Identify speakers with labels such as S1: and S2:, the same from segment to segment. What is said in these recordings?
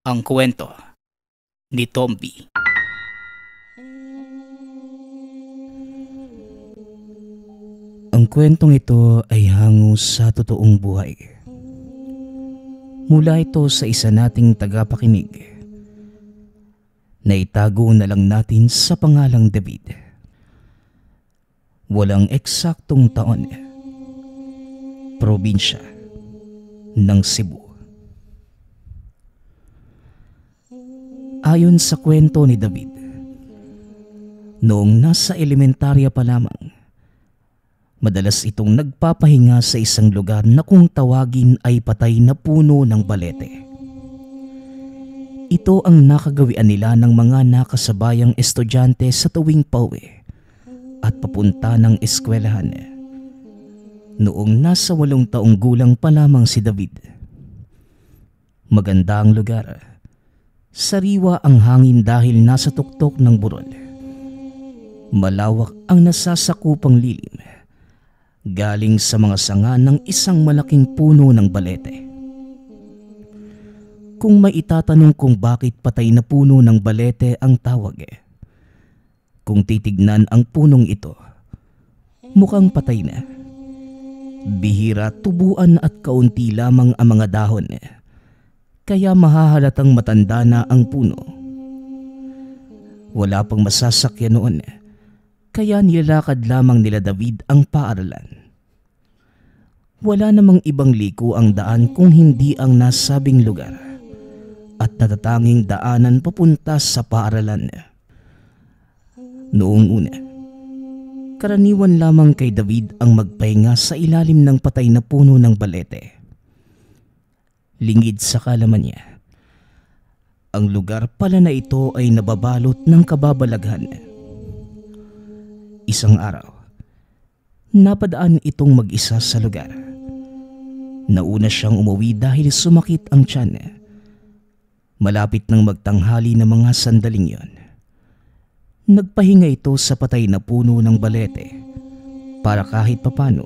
S1: Ang kwento ni Tomby. Ang kwentong ito ay hango sa totoong buhay. Mula ito sa isa nating tagapakinig na itago na lang natin sa pangalang David. Walang eksaktong taon. Probinsya ng Cebu. Ayon sa kwento ni David, noong nasa elementarya pa lamang, madalas itong nagpapahinga sa isang lugar na kung tawagin ay patay na puno ng balete. Ito ang nakagawian nila ng mga nakasabayang estudyante sa tuwing pauwi at papunta ng eskwelahan. Noong nasa 8 taong gulang pa lamang si David. Maganda ang lugar. Sariwa ang hangin dahil nasa tuktok ng burol. Malawak ang nasasakupang lilim galing sa mga sanga ng isang malaking puno ng balete. Kung may itatanong kung bakit patay na puno ng balete ang tawag, kung titignan ang punong ito, mukhang patay na. Bihira, tubuan at kaunti lamang ang mga dahon, kaya mahahalatang matanda na ang puno. Wala pang masasakyan noon, kaya nilakad lamang nila David ang paaralan. Wala namang ibang liko ang daan kung hindi ang nasabing lugar at natatanging daanan papunta sa paaralan. Noong una, karaniwan lamang kay David ang magpahinga sa ilalim ng patay na puno ng balete. Lingid sa kalaman niya, ang lugar pala na ito ay nababalot ng kababalaghan. Isang araw, napadaan itong mag-isa sa lugar. Nauna siyang umuwi dahil sumakit ang tiyan. Malapit nang magtanghali ng mga sandaling yon, nagpahinga ito sa patay na puno ng balete para kahit papano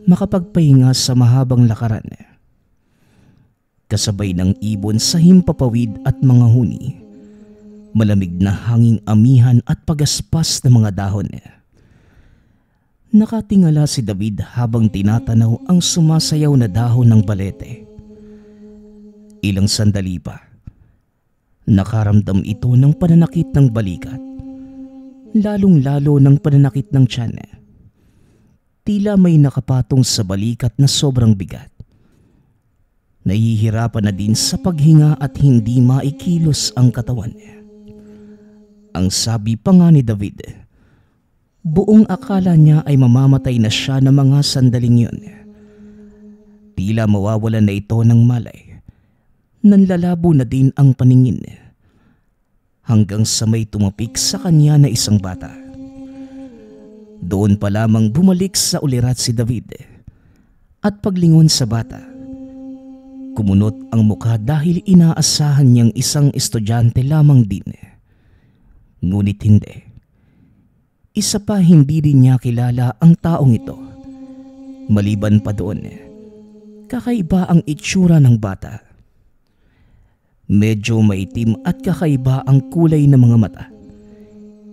S1: makapagpahinga sa mahabang lakaran. Kasabay ng ibon sa himpapawid at mga huni, malamig na hanging amihan at pagaspas ng mga dahon. Nakatingala si David habang tinatanaw ang sumasayaw na dahon ng balete. Ilang sandali pa, nakaramdam ito ng pananakit ng balikat, lalong-lalo ng pananakit ng tiyan. Tila may nakapatong sa balikat na sobrang bigat. Nahihirapan na din sa paghinga at hindi maikilos ang katawan. Ang sabi pa nga ni David, buong akala niya ay mamamatay na siya ng mga sandaling yun. Tila mawawalan na ito ng malay. Nanlalabo na din ang paningin. Hanggang sa may tumapik sa kanya na isang bata. Doon pa lamang bumalik sa ulirat si David. At paglingon sa bata, kumunot ang mukha dahil inaasahan niyang isang estudyante lamang din. Ngunit hindi. Isa pa, hindi din niya kilala ang taong ito. Maliban pa doon, kakaiba ang itsura ng bata. Medyo maitim at kakaiba ang kulay ng mga mata.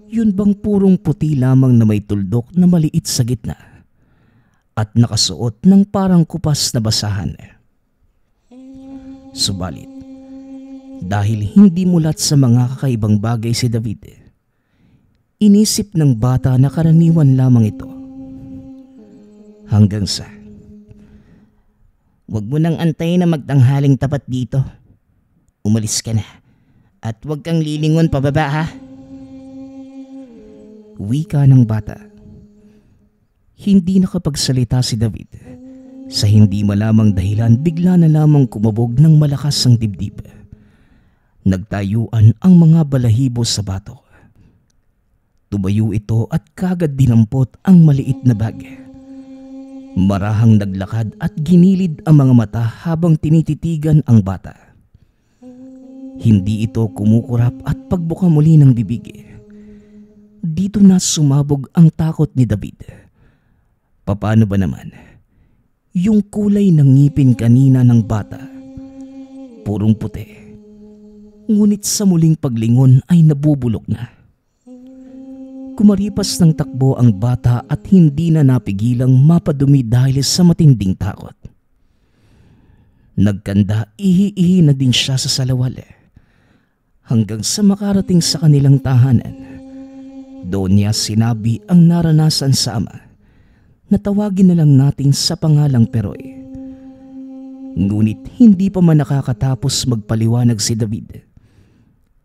S1: Yun bang purong puti lamang na may tuldok na maliit sa gitna at nakasuot ng parang kupas na basahan. Subalit, dahil hindi mulat sa mga kakaibang bagay si David, inisip ng bata na karaniwan lamang ito. Hanggang sa, "Huwag mo nang antayin na magtanghaling tapat dito. Umalis ka na at huwag kang lilingon pababa, ha?" Wika ng bata. Hindi nakapagsalita si David. Sa hindi malamang dahilan, bigla na lamang kumabog ng malakas ang dibdib. Nagtayuan ang mga balahibo sa batok. Tumayo ito at kagad dinampot ang maliit na bag. Marahang naglakad at ginilid ang mga mata habang tinititigan ang bata. Hindi ito kumukurap at pagbuka muli ng bibig. Dito na sumabog ang takot ni David. Paano ba naman? Yung kulay ng ngipin kanina ng bata, purong puti, ngunit sa muling paglingon ay nabubulok na. Kumaripas ng takbo ang bata at hindi na napigilang mapadumi dahil sa matinding takot. Nagkanda ihi-ihi na din siya sa salawal hanggang sa makarating sa kanilang tahanan. Doon niya sinabi ang naranasan sa ama na tawagin na lang natin sa pangalang Peroy. Ngunit hindi pa man nakakatapos magpaliwanag si David.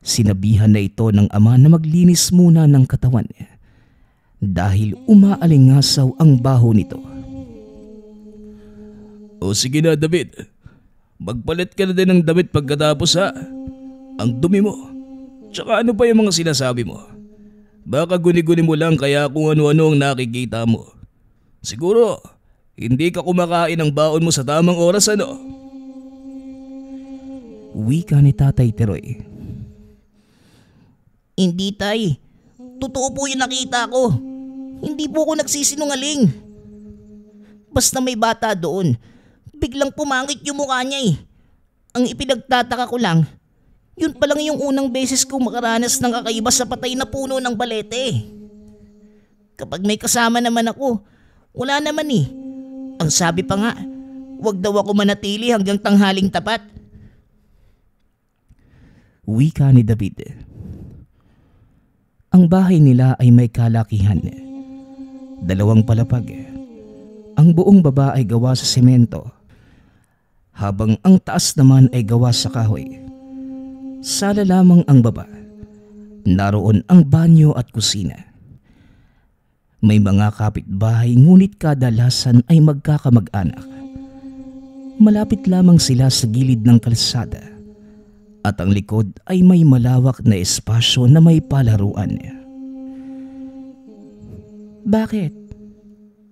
S1: Sinabihan na ito ng ama na maglinis muna ng katawan dahil umaalingasaw ang baho nito.
S2: O sige na David, magpalit ka na din ng damit pagkatapos ha. Ang dumi mo. Tsaka ano pa yung mga sinasabi mo? Baka guni-guni mo lang kaya kung ano-ano ang nakikita mo. Siguro, hindi ka kumakain ng baon mo sa tamang oras ano?
S1: Wika ni Tatay Teroy.
S3: Hindi tay, totoo po yung nakita ko. Hindi po ako nagsisinungaling. Basta may bata doon, biglang pumangit yung mukha niya eh. Ang ipinagtataka ko lang, yun pa lang yung unang beses kong makaranas ng kakaiba sa patay na puno ng balete. Kapag may kasama naman ako, wala naman eh. Ang sabi pa nga, wag daw ako manatili hanggang tanghaling tapat.
S1: Wika ni David. Ang bahay nila ay may kalakihan. 2 palapag. Ang buong baba ay gawa sa semento, habang ang taas naman ay gawa sa kahoy. Sala lamang ang baba. Naroon ang banyo at kusina. May mga kapitbahay ngunit kadalasan ay magkakamag-anak. Malapit lamang sila sa gilid ng kalsada at ang likod ay may malawak na espasyo na may palaruan.
S3: Bakit?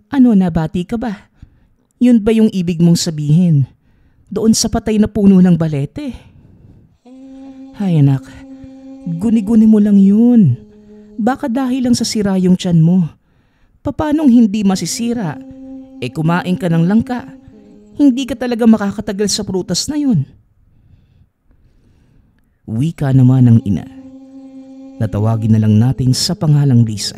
S3: Ano, nabati ka ba? Yun ba yung ibig mong sabihin? Doon sa patay na puno ng balete? Hay anak, guni-guni mo lang yun. Baka dahil lang sa sira yung tiyan mo. Papanong hindi masisira? Kumain ka ng langka. Hindi ka talaga makakatagal sa prutas na yun.
S1: Wika naman ng ina. Natawagin na lang natin sa pangalang Lisa.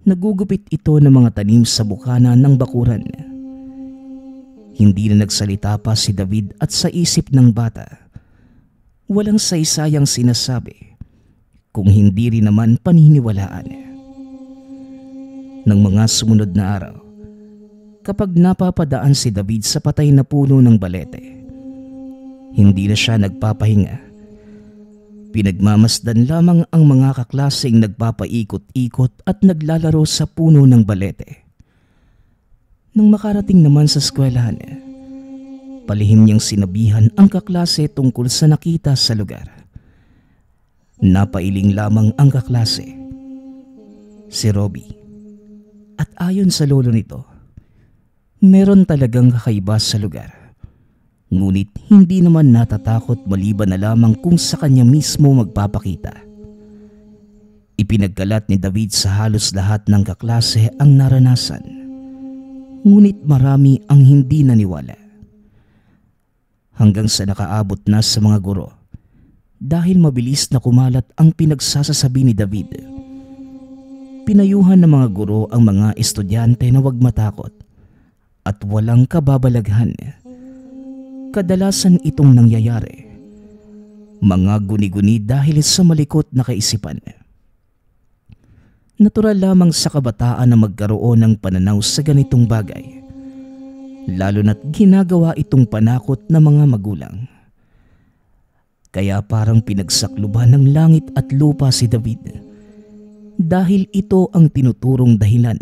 S1: Nagugupit ito ng mga tanim sa bukana ng bakuran. Hindi na nagsalita pa si David at sa isip ng bata, walang saysayang sinasabi kung hindi rin naman paniniwalaan. Ng mga sumunod na araw, kapag napapadaan si David sa patay na puno ng balete, hindi na siya nagpapahinga. Pinagmamasdan lamang ang mga kaklaseng nagpapaikot-ikot at naglalaro sa puno ng balete. Nang makarating naman sa eskwelahan, palihim niyang sinabihan ang kaklase tungkol sa nakita sa lugar. Napailing lamang ang kaklase, si Robbie. At ayon sa lolo nito, meron talagang kakaiba sa lugar. Ngunit hindi naman natatakot maliban na lamang kung sa kanya mismo magpapakita. Ipinagkalat ni David sa halos lahat ng kaklase ang naranasan. Ngunit marami ang hindi naniwala. Hanggang sa nakaabot na sa mga guro dahil mabilis na kumalat ang pinagsasasabi ni David. Pinayuhan ng mga guro ang mga estudyante na huwag matakot at walang kababalaghan. Kadalasan itong nangyayari, mga guni-guni dahil sa malikot na kaisipan. Natural lamang sa kabataan na magkaroon ng pananaw sa ganitong bagay, lalo na't ginagawa itong panakot ng mga magulang. Kaya parang pinagsakluban ng langit at lupa si David, dahil ito ang tinuturong dahilan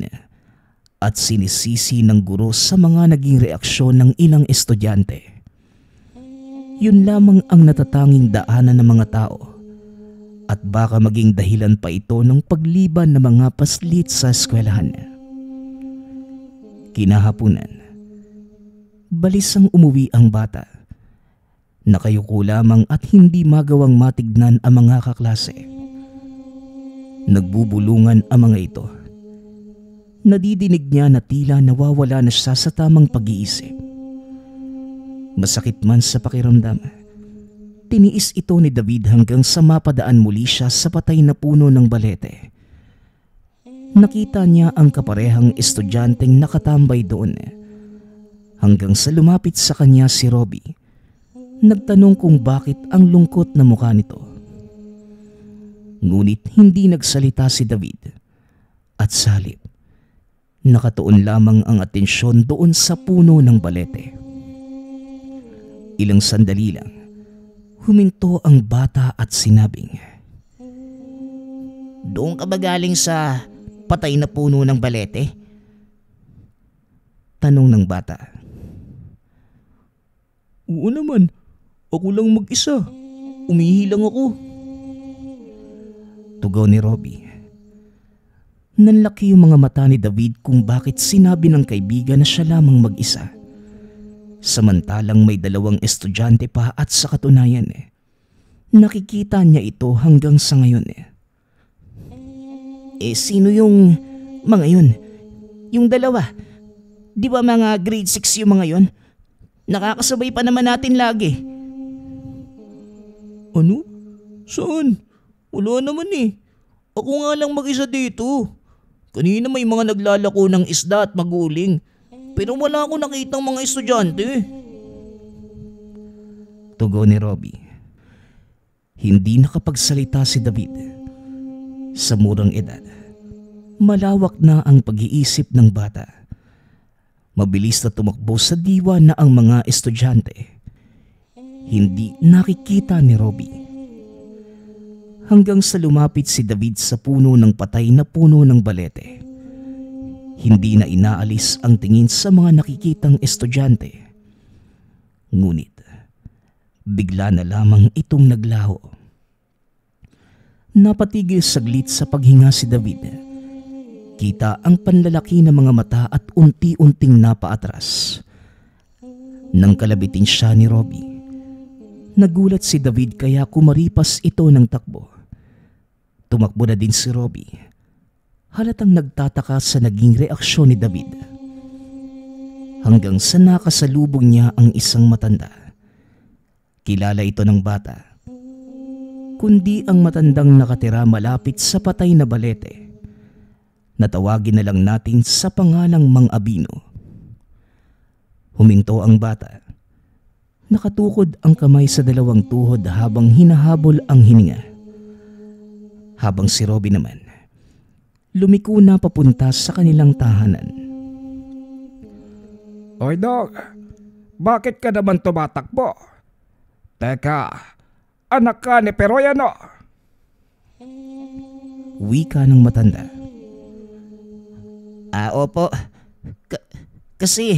S1: at sinisisi ng guro sa mga naging reaksyon ng ilang estudyante. Yun lamang ang natatanging daanan ng mga tao at baka maging dahilan pa ito ng pagliban ng mga paslit sa eskwelahan. Kinahapunan, balisang umuwi ang bata. Nakayuko lamang at hindi magawang matignan ang mga kaklase. Nagbubulungan ang mga ito. Nadidinig niya na tila nawawala na siya sa tamang pag-iisip. Masakit man sa pakiramdam, Tiniis ito ni David hanggang sa mapadaan muli siya sa patay na puno ng balete. Nakita niya ang kaparehang estudyanteng nakatambay doon. Hanggang sa lumapit sa kanya si Robbie. Nagtanong kung bakit ang lungkot na mukha nito. Ngunit hindi nagsalita si David. At sa halip, nakatuon lamang ang atensyon doon sa puno ng balete. Ilang sandali lang, huminto ang bata at sinabing,
S3: Doon ka ba galing sa patay na puno ng balete?
S1: Tanong ng bata.
S2: Oo naman, ako lang mag-isa. Umihi lang ako.
S1: Tugon ni Robbie. Nanlaki yung mga mata ni David kung bakit sinabi ng kaibigan na siya lamang mag-isa. Samantalang may dalawang estudyante pa at sa katunayan nakikita niya ito hanggang sa ngayon.
S3: Sino yung mga yun? Yung dalawa? Di ba mga grade 6 yung mga yun? Nakakasabay pa naman natin lagi.
S2: Ano? Saan? Wala naman eh. Ako nga lang mag-isa dito. Kanina may mga naglalako ng isda at maguling. Pero wala akong nakitang mga estudyante.
S1: Tugon ni Robbie. Hindi nakapagsalita si David. Sa murang edad, malawak na ang pag-iisip ng bata. Mabilis na tumakbo sa diwa na ang mga estudyante. Hindi nakikita ni Robbie. Hanggang sa lumapit si David sa puno ng patay na puno ng balete. Hindi na inaalis ang tingin sa mga nakikitang estudyante. Ngunit, bigla na lamang itong naglaho. Napatigil saglit sa paghinga si David. Kita ang panlalaki ng mga mata at unti-unting napaatras. Nang kalabitin siya ni Robbie, nagulat si David kaya kumaripas ito ng takbo. Tumakbo na din si Robbie. Halatang nagtataka sa naging reaksyon ni David. Hanggang sa nakasalubong niya ang isang matanda. Kilala ito ng bata. Kundi ang matandang nakatira malapit sa patay na balete. Natawagin na lang natin sa pangalang Mang Abino. Huminto ang bata. Nakatukod ang kamay sa dalawang tuhod habang hinahabol ang hininga. Habang si Robbie naman, lumiko na papunta sa kanilang tahanan.
S4: Oy dog, bakit ka naman tumatakbo? Teka, anak ka ni Peroy ano?
S1: Wika ng matanda.
S3: Opo. Kasi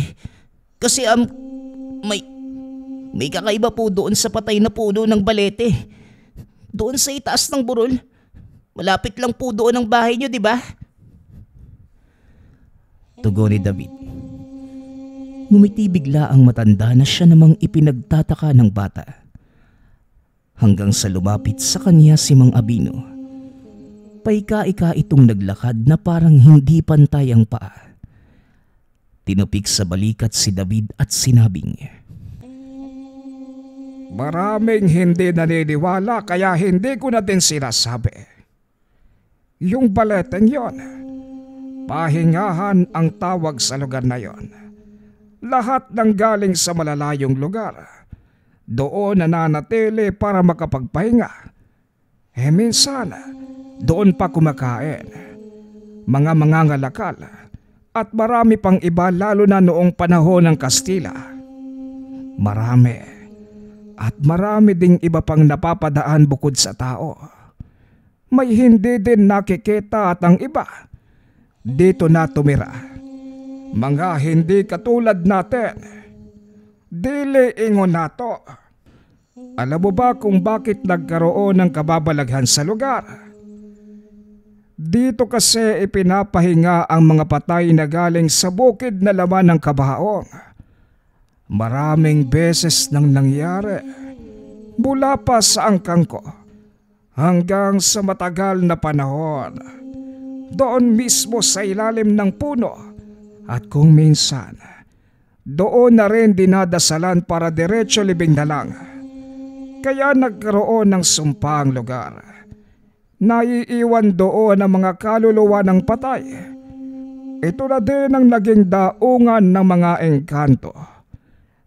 S3: may kakaiba po doon sa patay na puno ng balete. Doon sa itaas ng burol. Malapit lang po doon ang bahay niyo, di ba?
S1: Tugon ni David. Ngumiti bigla ang matanda na siya namang ipinagtataka ng bata. Hanggang sa lumapit sa kanya si Mang Abino. Paika-ika itong naglakad na parang hindi pantay ang paa. Tinupik sa balikat si David at sinabing,
S4: Maraming hindi naniniwala kaya hindi ko na din sinasabi. Yung baleteng yon, pahingahan ang tawag sa lugar na yon. Lahat ng galing sa malalayong lugar, doon nananatili para makapagpahinga. Minsan, doon pa kumakain. Mga mangangalakal at marami pang iba lalo na noong panahon ng Kastila. Marami at marami ding iba pang napapadaan bukod sa tao. May hindi din nakikita at ang iba dito na tumira. Mga hindi katulad natin. Dili ingon nato. Alam mo ba kung bakit nagkaroon ng kababalaghan sa lugar? Dito kasi ipinapahinga ang mga patay na galing sa bukid na laman ng kabaong. Maraming beses nang nangyari mula pa sa angkang ko hanggang sa matagal na panahon. Doon mismo sa ilalim ng puno at kung minsan doon na rin dinadasalan para diretso libing na lang. Kaya nagkaroon ng sumpa ang lugar. Naiiwan doon ang mga kaluluwa ng patay. Ito na din ang naging daungan ng mga engkanto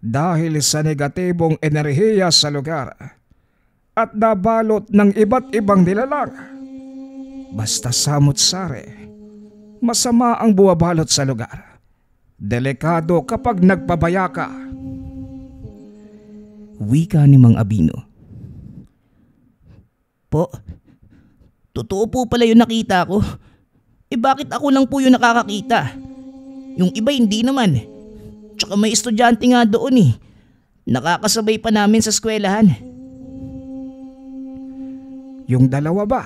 S4: dahil sa negatibong enerhiya sa lugar at nabalot ng iba't ibang nilalang. Basta samot-sari, masama ang buwabalot sa lugar. Delikado kapag nagpabaya ka.
S1: Wika ni Mang Abino.
S3: Po, totoo po pala yung nakita ko. Bakit ako lang po yung nakakakita? Yung iba hindi naman. Tsaka may estudyante nga doon eh. Nakakasabay pa namin sa eskwelahan.
S4: Yung dalawa ba?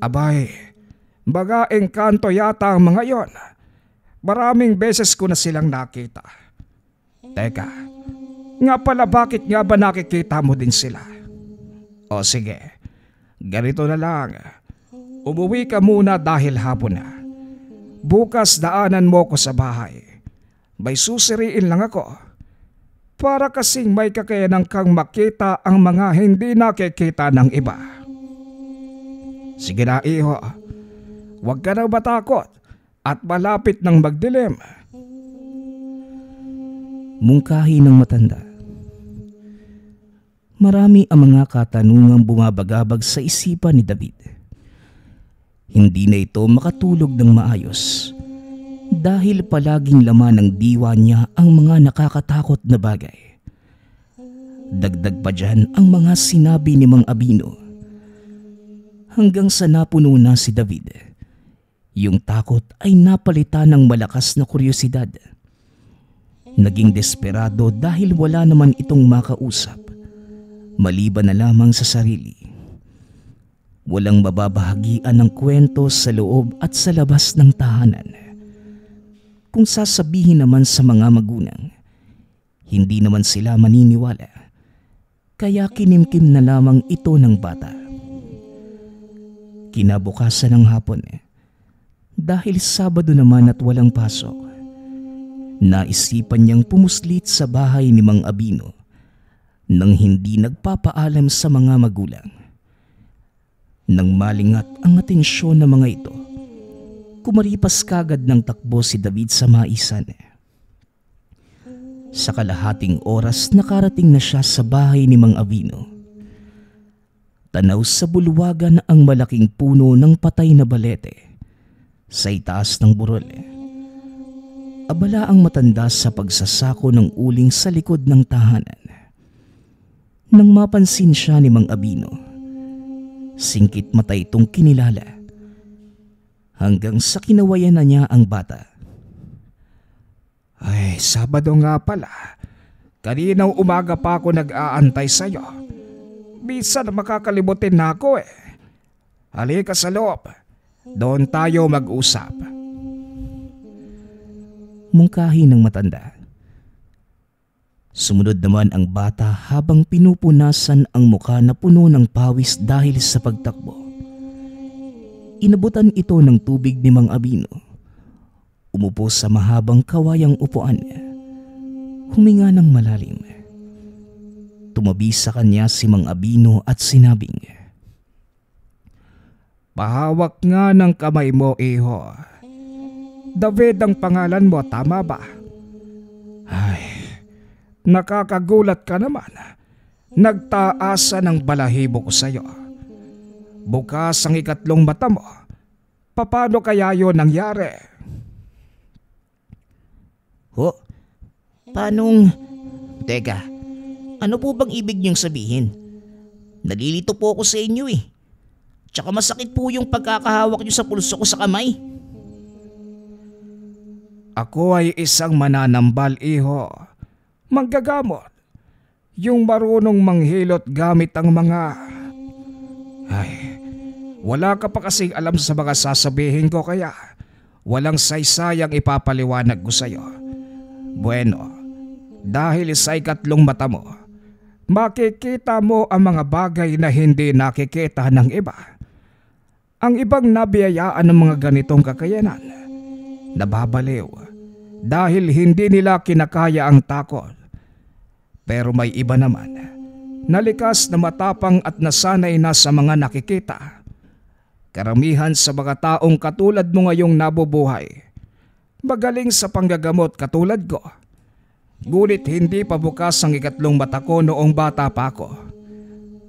S4: Abay, baga engkanto yata ang mga yon. Maraming beses ko na silang nakita. Teka, nga pala bakit nga ba nakikita mo din sila? O sige, ganito na lang. Umuwi ka muna dahil hapon na. Bukas daanan mo ko sa bahay. May susiriin lang ako. Para kasing may kakayanan kang makita ang mga hindi nakikita ng iba. Sige na iho, huwag ka na matakot at malapit ng magdilim.
S1: Mungkahi ng matanda. Marami ang mga katanungang bumabagabag sa isipan ni David. Hindi na ito makatulog ng maayos dahil palaging laman ng diwa niya ang mga nakakatakot na bagay. Dagdag pa dyan ang mga sinabi ni Mang Abino. Hanggang sa napuno na si David, yung takot ay napalitan ng malakas na kuryosidad. Naging desperado dahil wala naman itong makausap, maliban na lamang sa sarili. Walang mababahagian ng kwento sa loob at sa labas ng tahanan. Kung sasabihin naman sa mga magulang, hindi naman sila maniniwala. Kaya kinimkim na lamang ito ng bata. Kinabukasan ng hapon, dahil Sabado naman at walang pasok, naisipan niyang pumuslit sa bahay ni Mang Abino nang hindi nagpapaalam sa mga magulang. Nang malingat ang atensyon ng mga ito, kumaripas kagad ng takbo si David sa maisan. Sa kalahating oras nakarating na siya sa bahay ni Mang Abino. Tanaw sa bulwagan ang malaking puno ng patay na balete sa itaas ng burol. Abala ang matanda sa pagsasako ng uling sa likod ng tahanan. Nang mapansin siya ni Mang Abino, singkit mata itong kinilala hanggang sa kinawayan na niya ang bata.
S4: Ay, Sabado nga pala. Kaninang umaga pa ako nag-aantay sa'yo. Minsan makakalimutin na ako eh. Halika sa loob. Doon tayo mag-usap.
S1: Mungkahi ng matanda. Sumunod naman ang bata habang pinupunasan ang muka na puno ng pawis dahil sa pagtakbo. Inabutan ito ng tubig ni Mang Abino. Umupo sa mahabang kawayang upuan. Huminga ng malalim. Tumabi sa kanya si Mang Abino at sinabing,
S4: Pahawak nga ng kamay mo, iho. David ang pangalan mo, tama ba? Ay, nakakagulat ka naman. Nagtaasa ng balahibo ko sa'yo. Bukas ang ikatlong mata mo. Paano kaya yun nangyari?
S3: Ho? Paanong... Teka, ano po bang ibig niyong sabihin? Nalilito po ako sa inyo eh. Tsaka masakit po yung pagkakahawak niyo sa pulso ko sa kamay.
S4: Ako ay isang mananambal, iho. Manggagamot. Yung marunong manghilot gamit ang mga... Ay, wala ka pa kasing alam sa mga sasabihin ko kaya walang saysayang ipapaliwanag ko sa'yo. Bueno, dahil sa ikatlong mata mo, makikita mo ang mga bagay na hindi nakikita ng iba. Ang ibang nabiyayaan ng mga ganitong kakayanan, nababaliw dahil hindi nila kinakaya ang takot. Pero may iba naman nalikas na matapang at nasanay na sa mga nakikita. Karamihan sa mga taong katulad mo ngayong nabubuhay, magaling sa panggagamot katulad ko. Ngunit hindi pa bukas ang ikatlong mata ko noong bata pa ako.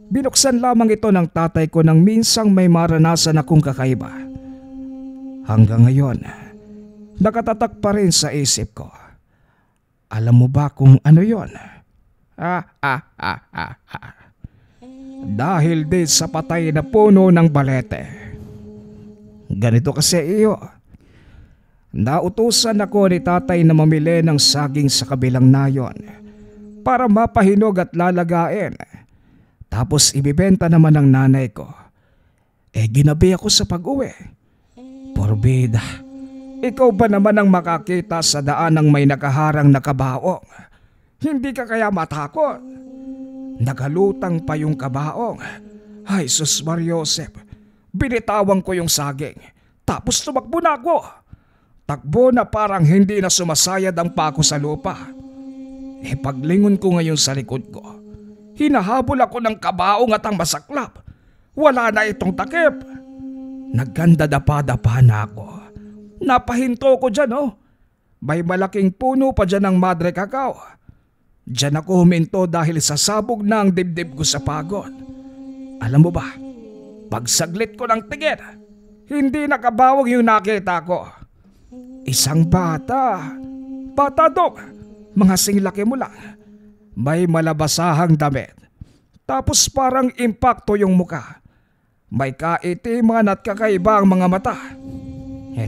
S4: Binuksan lamang ito ng tatay ko nang minsang may maranasan akong kakaiba. Hanggang ngayon, nakatatak pa rin sa isip ko. Alam mo ba kung ano yon? Dahil din sa patay na puno ng balete. Ganito kasi iyo. Nautusan ako ni tatay na mamili ng saging sa kabilang nayon para mapahinog at lalagain. Tapos ibibenta naman ng nanay ko. Ginabi ako sa pag-uwi. Porbida, ikaw ba naman ang makakita sa daan ng may nakaharang na kabaong? Hindi ka kaya matakot? Nagalutang pa yung kabaong. Ay, sus Mariosep, binitawan ko yung saging. Tapos tumakbo na ako. Takbo na parang hindi na sumasayad ang pako sa lupa. Paglingon ko ngayon sa likod ko, hinahabol ako ng kabaong at ang masaklap. Wala na itong takip. Nagkandadapa-dapa na ako. Napahinto ko dyan May malaking puno pa dyan ng madre kakao. Dyan ako huminto dahil sasabog na ang dibdib ko sa pagod. Alam mo ba, pagsaglit ko ng tingin, hindi nakabawag yung nakita ko. Isang bata. Bata dong, mga singlaki mo lang. May malabasahang damit. Tapos parang impakto yung muka. May kaitiman at kakaiba ang mga mata.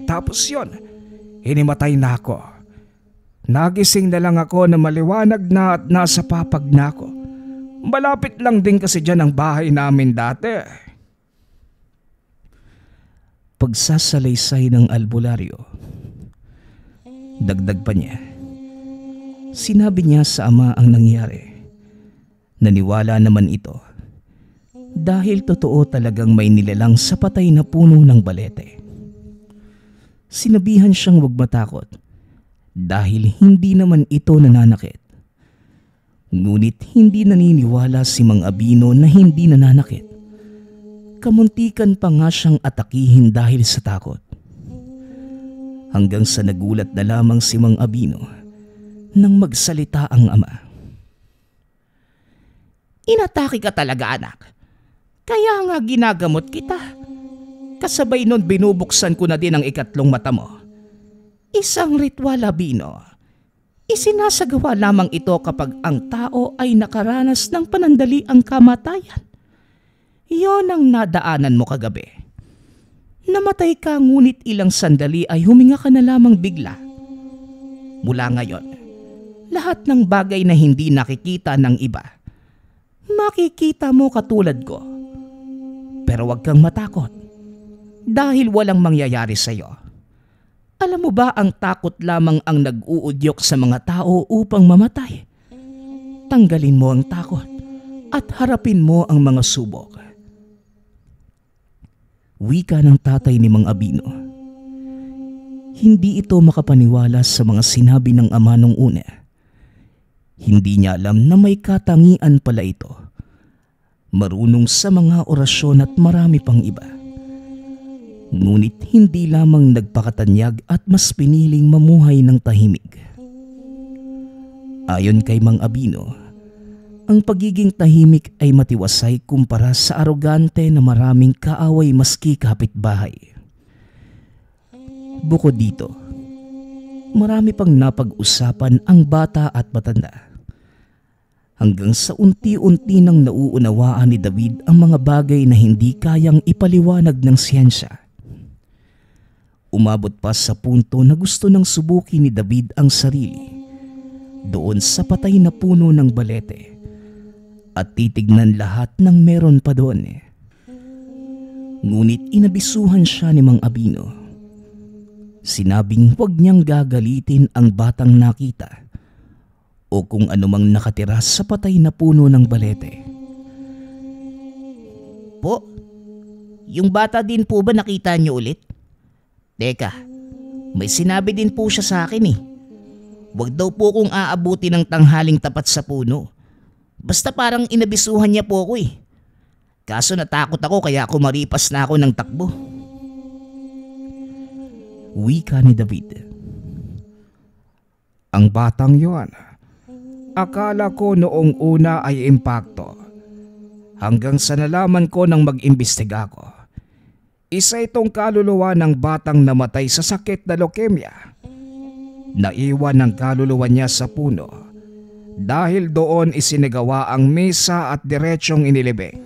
S4: Tapos yon, hinimatay na ako. Nagising na lang ako na maliwanag na at nasa papag na ako. Malapit lang din kasi dyan ang bahay namin dati.
S1: Pagsasalaysay ng albularyo. Dagdag pa niya. Sinabi niya sa ama ang nangyari. Naniwala naman ito. Dahil totoo talagang may nilalang sa patay na puno ng balete. Sinabihan siyang huwag matakot dahil hindi naman ito nananakit. Ngunit hindi naniniwala si Mang Abino na hindi nananakit. Kamuntikan pa nga siyang atakihin dahil sa takot. Hanggang sa nagulat na lamang si Mang Abino nang magsalita ang ama.
S3: Inatake ka talaga, anak. Kaya nga ginagamot kita. Kasabay nun binubuksan ko na din ang ikatlong mata mo. Isang ritual, Abino. Isinasagawa lamang ito kapag ang tao ay nakaranas ng panandaliang kamatayan. Iyon ang nadaanan mo kagabi. Namatay ka ngunit ilang sandali ay huminga ka na lamang bigla. Mula ngayon, lahat ng bagay na hindi nakikita ng iba, makikita mo katulad ko. Pero huwag kang matakot dahil walang mangyayari sa iyo. Alam mo ba ang takot lamang ang nag-uudyok sa mga tao upang mamatay? Tanggalin mo ang takot at harapin mo ang mga subok. Wika ng tatay ni Mang Abino. Hindi ito makapaniwala sa mga sinabi ng ama nung una. Hindi niya alam na may katangian pala ito. Marunong sa mga orasyon at marami pang iba. Ngunit hindi lamang nagpakatanyag at mas piniling mamuhay ng tahimik. Ayon kay Mang Abino, ang pagiging tahimik ay matiwasay kumpara sa arogante na maraming kaaway maski kapitbahay. Bukod dito, marami pang napag-usapan ang bata at matanda. Hanggang sa unti-unti nang nauunawaan ni David ang mga bagay na hindi kayang ipaliwanag ng siyensya. Umabot pa sa punto na gusto nang subukin ni David ang sarili doon sa patay na puno ng balete at titignan lahat ng meron pa doon. Ngunit inabisuhan siya ni Mang Abino. Sinabing huwag niyang gagalitin ang batang nakita o kung anumang nakatira sa patay na puno ng balete. Po, yung bata din po ba nakita niyo ulit? Teka, may sinabi din po siya sa akin. Huwag daw po kong aabuti ng tanghaling tapat sa puno. Basta parang inabisuhan niya po ako eh. Kaso natakot ako kaya kumaripas na ako ng takbo.
S1: Wika ni David.
S4: Ang batang yon, akala ko noong una ay impakto. Hanggang sa nalaman ko nang mag-imbestiga ko, isa itong kaluluwa ng batang namatay sa sakit na leukemia. Naiwan ang kaluluwa niya sa puno dahil doon isinagawa ang misa at diretsyong inilibing.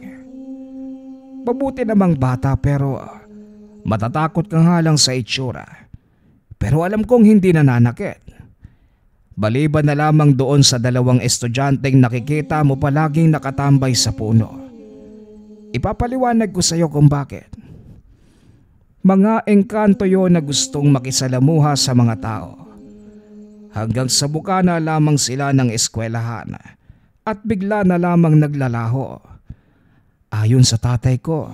S4: Mabuti namang bata pero matatakot ka nga lang sa itsura. Pero alam kong hindi nananakit. Baliban na lamang doon sa 2 estudyanteng nakikita mo palaging nakatambay sa puno. Ipapaliwanag ko sa iyo kung bakit. Mga engkanto yon na gustong makisalamuha sa mga tao. Hanggang sa buka na lamang sila ng eskwelahan at bigla na lamang naglalaho. Ayon sa tatay ko,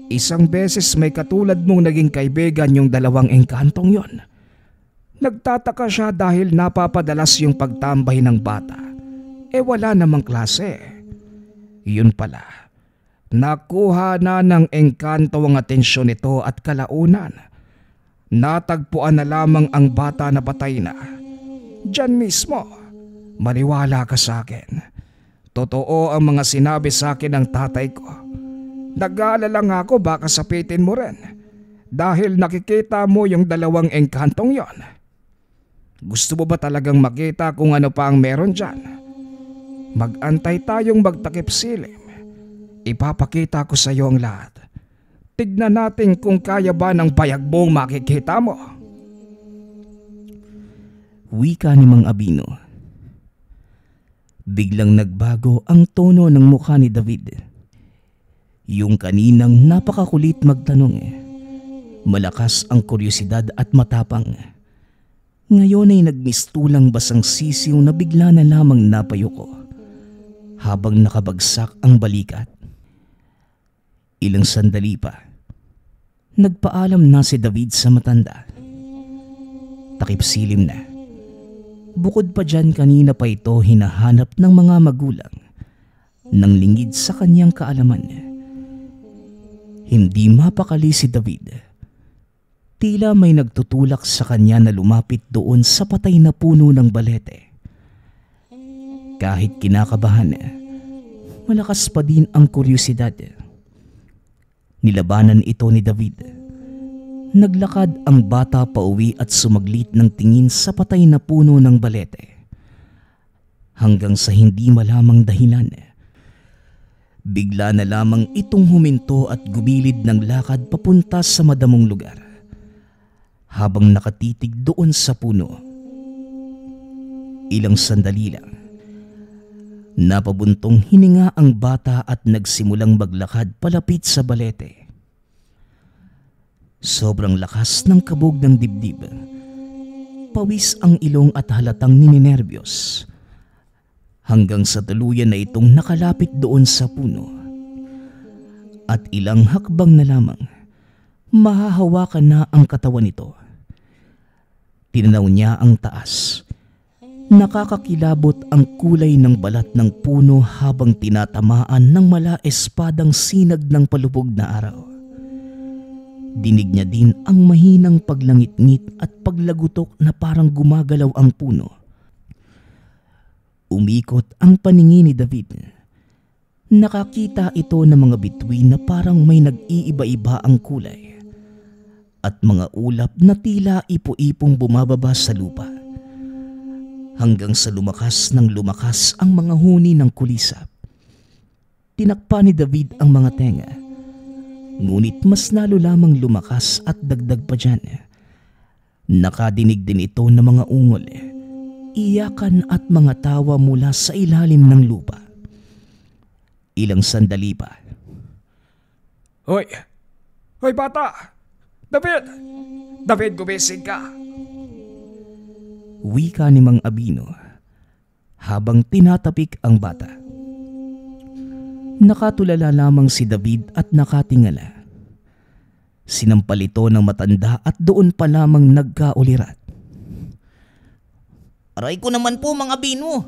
S4: isang beses may katulad mong naging kaibigan yung 2 engkantong yon. Nagtataka siya dahil napapadalas yung pagtambay ng bata. Wala namang klase. Yun pala, nakuha na ng engkanto ang atensyon nito at kalaunan. Natagpuan na lamang ang bata na patay na. Diyan mismo, maniwala ka sa akin. Totoo ang mga sinabi sa akin ng tatay ko. Nag-aalala nga ako baka sapitin mo rin dahil nakikita mo yung 2 engkantong yon. Gusto mo ba talagang makita kung ano pa ang meron dyan? Mag-antay tayong magtakip silim. Ipapakita ko sa iyo ang lahat. Tignan natin kung kaya ba ng payagbong makikita mo.
S1: Wika ni Mang Abino. Biglang nagbago ang tono ng mukha ni David. Yung kaninang napakakulit magtanong, malakas ang kuryosidad at matapang. Ngayon ay nagmistulang basang sisiw na bigla na lamang napayuko habang nakabagsak ang balikat. Ilang sandali pa, nagpaalam na si David sa matanda. Takip silim na. Bukod pa dyan, kanina pa ito hinahanap ng mga magulang nang lingid sa kanyang kaalaman. Hindi mapakali si David. Tila may nagtutulak sa kanya na lumapit doon sa patay na puno ng balete. Kahit kinakabahan, malakas pa din ang kuryosidad. Nilabanan ito ni David. Naglakad ang bata pauwi at sumaglit ng tingin sa patay na puno ng balete. Hanggang sa hindi malamang dahilan, bigla na lamang itong huminto at gumilid ng lakad papunta sa madamong lugar. Habang nakatitig doon sa puno. Ilang sandali lang, napabuntong hininga ang bata at nagsimulang maglakad palapit sa balete. Sobrang lakas ng kabog ng dibdib. Pawis ang ilong at halatang nininerbiyos. Hanggang sa tuluyan na itong nakalapit doon sa puno. At ilang hakbang na lamang, mahahawakan na ang katawan nito. Tinanaw niya ang taas. Nakakakilabot ang kulay ng balat ng puno habang tinatamaan ng mala-espadang sinag ng palubog na araw. Dinig niya din ang mahinang paglangit-ngit at paglagutok na parang gumagalaw ang puno. Umikot ang paningin ni David. Nakakita ito ng mga bituin na parang may nag-iiba-iba ang kulay at mga ulap na tila ipo-ipong bumababa sa lupa. Hanggang sa lumakas ng lumakas ang mga huni ng kulisap. Tinakpa ni David ang mga tenga. Ngunit mas lalo lamang lumakas at dagdag pa dyan. Nakadinig din ito ng mga ungol, iyakan at mga tawa mula sa ilalim ng lupa. Ilang sandali pa.
S4: Hoy! Hoy bata! David! David, gumising ka!
S1: Wika ni Mang Abino habang tinatapik ang bata. Nakatulala lamang si David at nakatingala. Sinampal ito ng matanda at doon pa lamang nagkaulirat.
S3: Aray ko naman po, Mang Abino.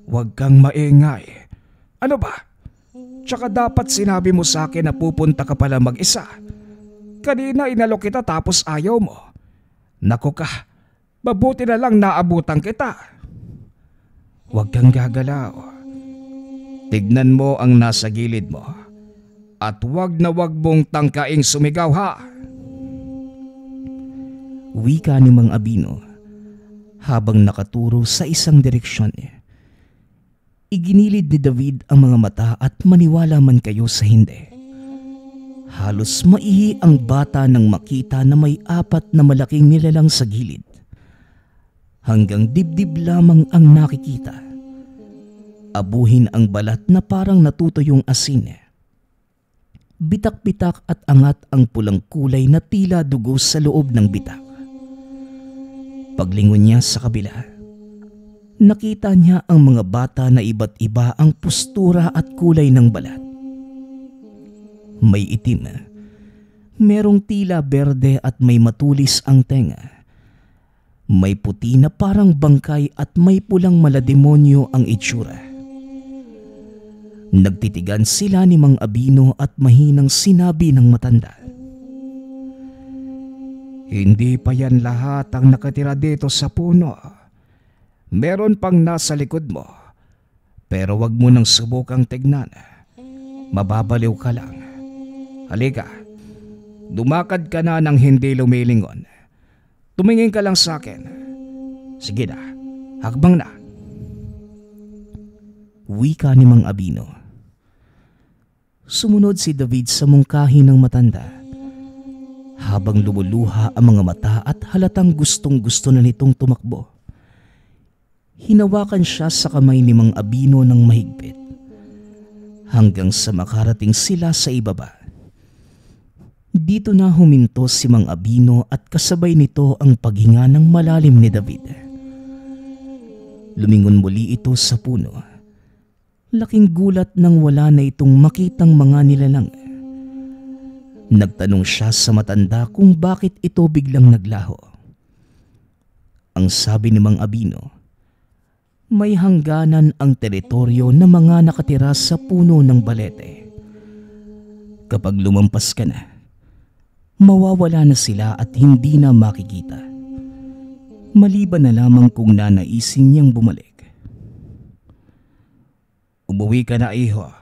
S4: Huwag kang maingay. Ano ba? Tsaka dapat sinabi mo sa akin na pupunta ka pala mag-isa. Kanina inalok kita tapos ayaw mo. Naku ka, mabuti na lang naabutan kita. Huwag kang gagalaw. Tignan mo ang nasa gilid mo. At huwag na huwag mong tangkaing sumigaw ha.
S1: Wika ni Mang Abino habang nakaturo sa isang direksyon. Iginilid ni David ang mga mata at maniwala man kayo sa hindi. Halos maihi ang bata nang makita na may 4 na malaking nilalang sa gilid. Hanggang dibdib lamang ang nakikita. Abuhin ang balat na parang natutuyong asin. Bitak-bitak at angat ang pulang kulay na tila dugo sa loob ng bitak. Paglingon niya sa kabila, nakita niya ang mga bata na iba't iba ang postura at kulay ng balat. May itim, merong tila berde at may matulis ang tenga. May puti na parang bangkay at may pulang malademonyo ang itsura. Nagtitigan sila ni Mang Abino at mahinang sinabi ng matanda.
S4: Hindi pa yan lahat ang nakatira dito sa puno. Meron pang nasa likod mo. Pero wag mo nang subukang tignan. Mababaliw ka lang. Halika, dumakad ka na nang hindi lumilingon. Tumingin ka lang sa akin. Sige na, hakbang na.
S1: Wika ni Mang Abino. Sumunod si David sa mungkahi ng matanda. Habang lumuluha ang mga mata at halatang gustong-gusto na nitong tumakbo. Hinawakan siya sa kamay ni Mang Abino ng mahigpit. Hanggang sa makarating sila sa ibaba. Dito na huminto si Mang Abino at kasabay nito ang paghinga ng malalim ni David. Lumingon muli ito sa puno. Laking gulat nang wala na itong makitang mga nilalang. Nagtanong siya sa matanda kung bakit ito biglang naglaho. Ang sabi ni Mang Abino, may hangganan ang teritoryo ng mga nakatira sa puno ng balete. Kapag lumampas ka na, mawawala na sila at hindi na makikita. Maliban na lamang kung nanaisin niyang bumalik.
S4: Umuwi ka na, iho.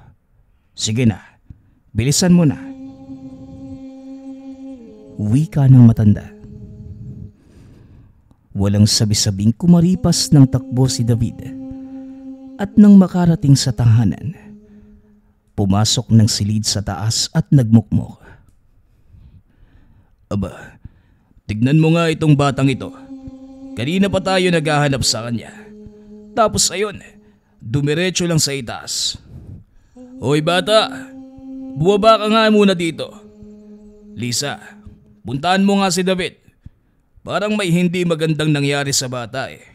S4: Sige na, bilisan mo na.
S1: Wika ng matanda. Walang sabi-sabing kumaripas ng takbo si David. At nang makarating sa tahanan, pumasok ng silid sa taas at nagmukmok.
S2: Aba, tignan mo nga itong batang ito. Kanina pa tayo naghahanap sa kanya. Tapos ayun, dumiretso lang sa itaas. Hoy bata, buwaba ka nga muna dito. Lisa, puntahan mo nga si David. Parang may hindi magandang nangyari sa bata eh.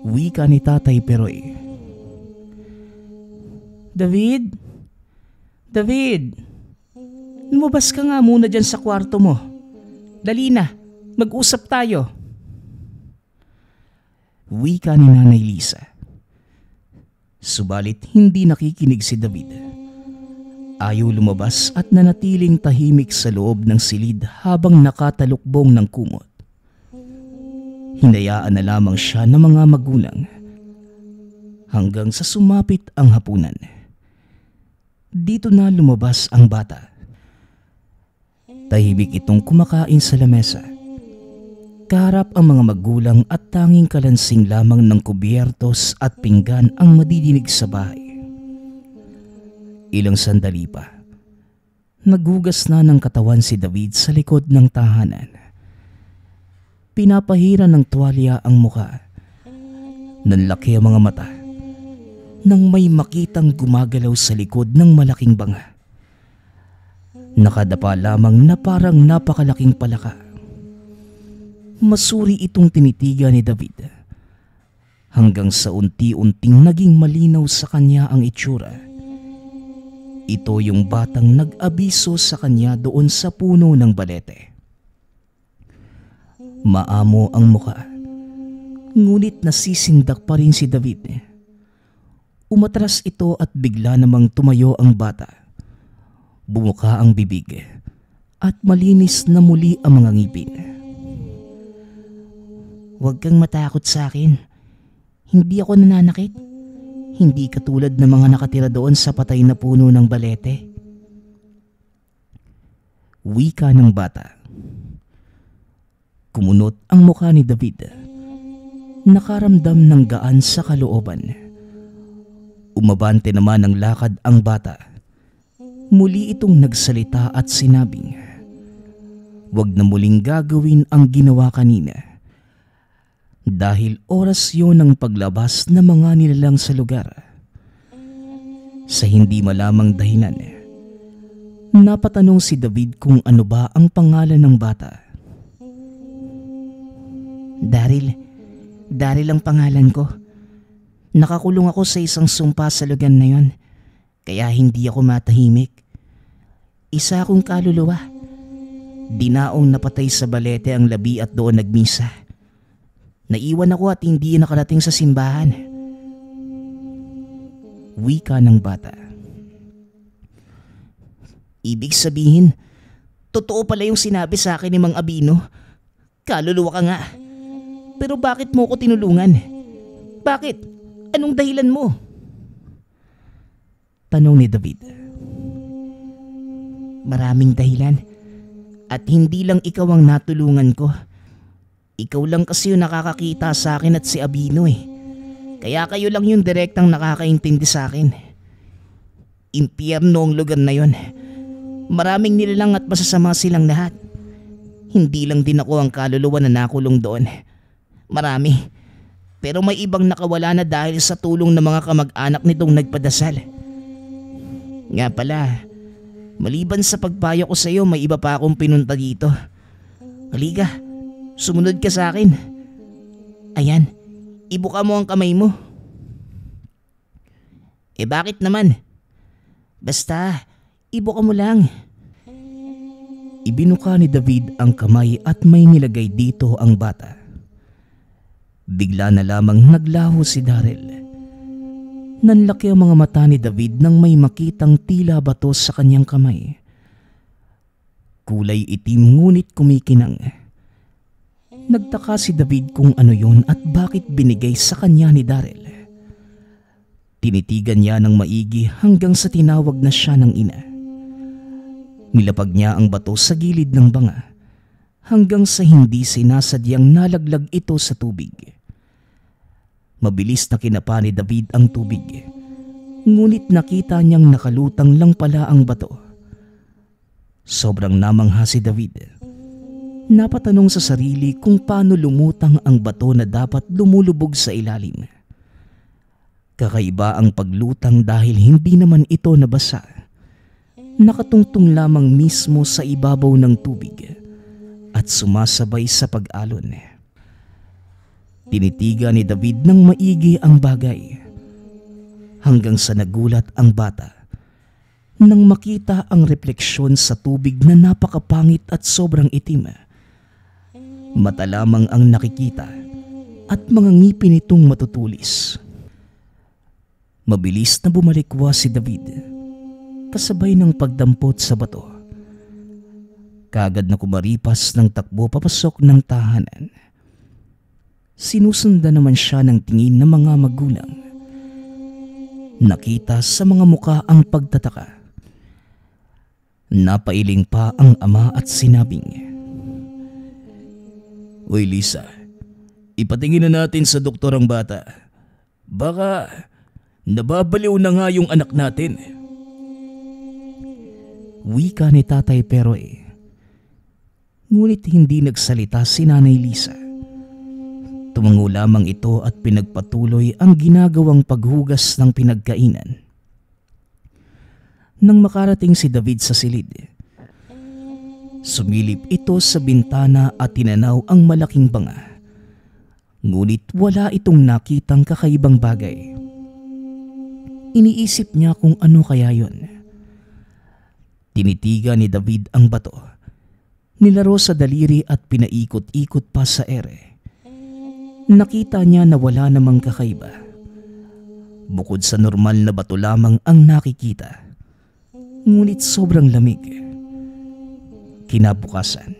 S1: Wika ni Tatay Peroy. David? David? Lumabas ka nga muna dyan sa kwarto mo. Dali na, mag-usap tayo. Wika ni Nanay Lisa. Subalit hindi nakikinig si David. Ayaw lumabas at nanatiling tahimik sa loob ng silid habang nakatalukbong ng kumot. Hinayaan na lamang siya ng mga magulang hanggang sa sumapit ang hapunan. Dito na lumabas ang bata. Tahimik itong kumakain sa lamesa. Kaharap ang mga magulang at tanging kalansing lamang ng kubyertos at pinggan ang madidinig sa bahay. Ilang sandali pa, naghugas na ng katawan si David sa likod ng tahanan. Pinapahira ng tuwalya ang muka. Nanlaki ang mga mata nang may makitang gumagalaw sa likod ng malaking banga. Nakadapa lamang na parang napakalaking palaka. Masuri itong tinitigan ni David hanggang sa unti-unting naging malinaw sa kanya ang itsura. Ito yung batang nag-abiso sa kanya doon sa puno ng balete. Maamo ang muka, Ngunit nasisindak pa rin si David. Umatras ito at bigla namang tumayo ang bata. Bumuka ang bibig at malinis na muli ang mga ngipin.
S3: Huwag kang matakot sa akin. Hindi ako nananakit. Hindi katulad ng mga nakatira doon sa patay na puno ng balete.
S1: Wika ng bata. Kumunot ang mukha ni David. Nakaramdam ng gaan sa kalooban. Umabante naman ng lakad ang bata. Muli itong nagsalita at sinabing, "Huwag na muling gagawin ang ginawa kanina." Dahil oras yon ng paglabas ng mga nilalang sa lugar. Sa hindi malamang dahilan, napatanong si David kung ano ba ang pangalan ng bata.
S3: Daryl ang pangalan ko. Nakakulong ako sa isang sumpa sa lugar na yon, kaya hindi ako matahimik. Isa akong kaluluwa. Dinaong napatay sa balete ang labi at doon nagmisa. Naiwan ako at hindi nakarating sa simbahan.
S1: Wika ng bata.
S3: Ibig sabihin, totoo pala yung sinabi sa akin ni Mang Abino. Kaluluwa ka nga. Pero bakit mo ko tinulungan? Bakit? Anong dahilan mo?
S1: Tanong ni David.
S3: Maraming dahilan. At hindi lang ikaw ang natulungan ko. Ikaw lang kasi yung nakakakita sa akin at si Abino eh. Kaya kayo lang yung direktang nakakaintindi sa akin. Impyerno ang lugar na yon. Maraming nilalang at masasama silang lahat. Hindi lang din ako ang kaluluwa na nakulong doon. Marami. Pero may ibang nakawala na dahil sa tulong ng mga kamag-anak nitong nagpadasal. Nga pala, maliban sa pagpayo ko sa iyo, may iba pa akong pinunta dito. Halika, sumunod ka sa akin. Ayan, ibuka mo ang kamay mo. Bakit naman? Basta, ibuka mo lang.
S1: Ibinuka ni David ang kamay at may nilagay dito ang bata. Bigla na lamang naglaho si Daryl. Nanlaki ang mga mata ni David nang may makitang tila bato sa kanyang kamay. Kulay itim ngunit kumikinang. Nagtaka si David kung ano yon at bakit binigay sa kanya ni Daryl. Tinitigan niya ng maigi hanggang sa tinawag na siya ng ina. Nilapag niya ang bato sa gilid ng banga hanggang sa hindi sinasadyang nalaglag ito sa tubig. Mabilis na kinapa ni David ang tubig, ngunit nakita niyang nakalutang lang pala ang bato. Sobrang namangha si David. Napatanong sa sarili kung paano lumutang ang bato na dapat lumulubog sa ilalim. Kakaiba ang paglutang dahil hindi naman ito nabasa. Nakatungtong lamang mismo sa ibabaw ng tubig at sumasabay sa pag-alon. Tinitigan ni David ng maigi ang bagay hanggang sa nagulat ang bata nang makita ang refleksyon sa tubig na napakapangit at sobrang itim. Mata lamang ang nakikita at mga ngipin nitong matutulis. Mabilis na bumalikwa si David kasabay ng pagdampot sa bato. Kaagad na kumaripas ng takbo papasok ng tahanan. Sinusundan naman siya ng tingin ng mga magulang. Nakita sa mga muka ang pagtataka. Napailing pa ang ama at sinabing,
S2: "Uy Lisa, ipatingin na natin sa doktor ang bata. Baka nababaliw na nga yung anak natin."
S1: Wika ni Tatay Peroy. Ngunit hindi nagsalita si Nanay Lisa. Tumango lamang ito at pinagpatuloy ang ginagawang paghugas ng pinagkainan. Nang makarating si David sa silid, sumilip ito sa bintana at tinanaw ang malaking banga. Ngunit wala itong nakitang kakaibang bagay. Iniisip niya kung ano kaya yon. Tinitigan ni David ang bato. Nilaro sa daliri at pinaikot-ikot pa sa ere. Nakita niya na wala namang kakaiba. Bukod sa normal na bato lamang ang nakikita. Ngunit sobrang lamig. Kinabukasan,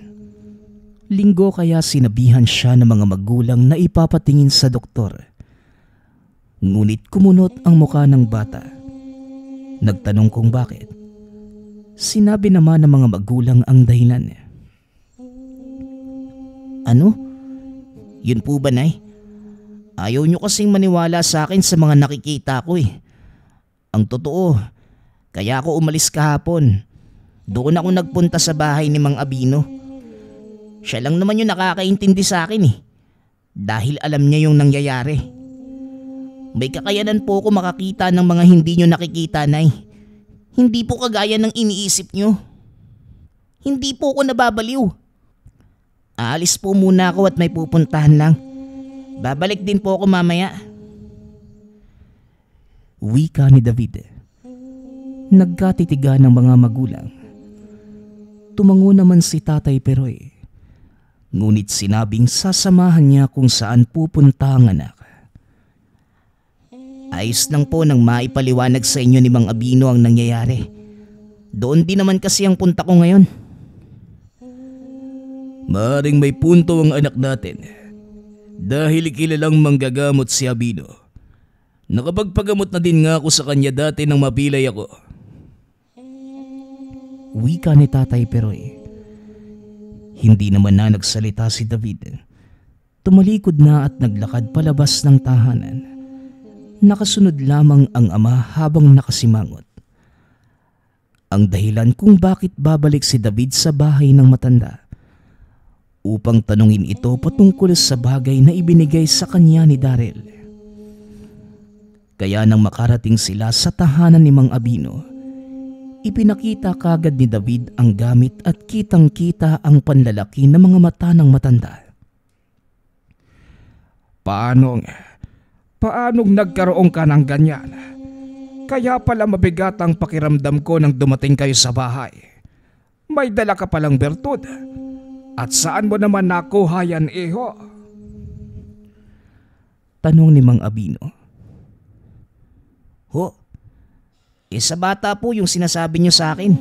S1: linggo kaya sinabihan siya ng mga magulang na ipapatingin sa doktor. Ngunit kumunot ang mukha ng bata. Nagtanong kung bakit. Sinabi naman ng mga magulang ang dahilan.
S3: Ano? Yun po ba, Nay? Ayaw nyo kasing maniwala sa akin sa mga nakikita ko eh. Ang totoo, kaya ako umalis kahapon. Doon ako nagpunta sa bahay ni Mang Abino. Siya lang naman yung nakakaintindi sa akin eh. Dahil alam niya yung nangyayari. May kakayanan po ako makakita ng mga hindi nyo nakikita, Nay. Hindi po kagaya ng iniisip nyo. Hindi po ako nababaliw. Aalis po muna ako at may pupuntahan lang. Babalik din po ako mamaya.
S1: Wika ni David. Nagkatitigan ng mga magulang. Tumango naman si Tatay Peroy. Ngunit sinabing sasamahan niya kung saan pupunta ang anak.
S3: Ayos lang po nang maipaliwanag sa inyo ni Mang Abino ang nangyayari. Doon din naman kasi ang punta ko ngayon.
S2: Maaring may punto ang anak natin. Dahil kilalang manggagamot si Abino. Nakapagpagamot na din nga ako sa kanya dati nang mapilay ako.
S1: Wika ni Tatay Peroy. Hindi naman na nagsalita si David. Tumalikod na at naglakad palabas ng tahanan. Nakasunod lamang ang ama habang nakasimangot. Ang dahilan kung bakit babalik si David sa bahay ng matanda upang tanungin ito patungkol sa bagay na ibinigay sa kanya ni Daryl. Kaya nang makarating sila sa tahanan ni Mang Abino, ipinakita kagad ni David ang gamit at kitang-kita ang panlalaki ng mga mata ng matanda.
S4: Paanong nagkaroon ka ng ganyan? Kaya pala mabigat ang pakiramdam ko nang dumating kayo sa bahay. May dala ka palang bertud. At saan mo naman nakuha yan, iho?
S1: Tanong ni Mang Abino.
S3: Ho, sa bata po yung sinasabi nyo sa akin.